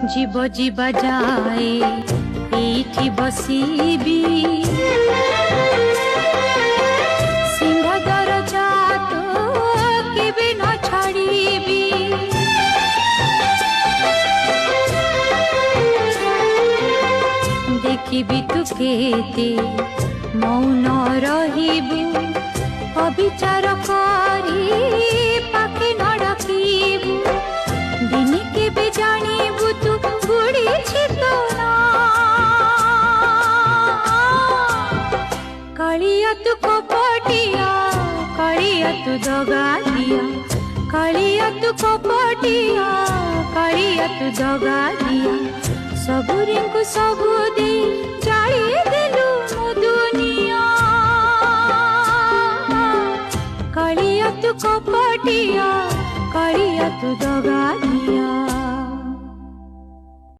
जीव जीवा जाए एठी बसीबी सिंहदर जात केबे न छाड़ीबी देखिबी तू केते मौन रहिबू अविचार करी पाखे न डाकिबू दिन केबे जानिबू तू बुढ़ी छितो ना कालिया तू कपटिया कालिया तू दगा दिया कालिया तू कपटिया कालिया तू दगा दिया सबुरी को सबू दे जाई देलु मो दुनिया कालिया तू कपटिया कालिया तू दगा